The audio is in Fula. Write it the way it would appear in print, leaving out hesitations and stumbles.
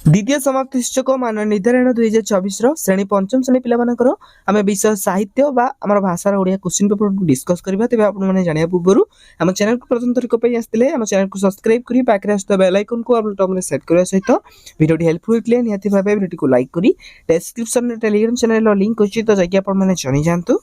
द्वितीय समाप्ति सूचक मान निर्धारण 2024 श्रेणी पंचम श्रेणी पिलामानकर आम विषय साहित्य बा आम भाषार ओडिया क्वेश्चन पेपर को डिस्कस करबा। तेबे आपण माने जानिया पूर्व आम चैनल को प्रथम थरिक पई आस्तिले आम चैनल को सब्सक्राइब करी पाखरे आस्था बेल आइकन को आप टॉप में सेट करबा सहित वीडियो हेल्पफुल होतले निहाती भाबे वीडियो को लाइक करी डिस्क्रिप्शन में टेलीग्राम चैनल लिंक अछि तो जाके आपण माने जानि जानतु।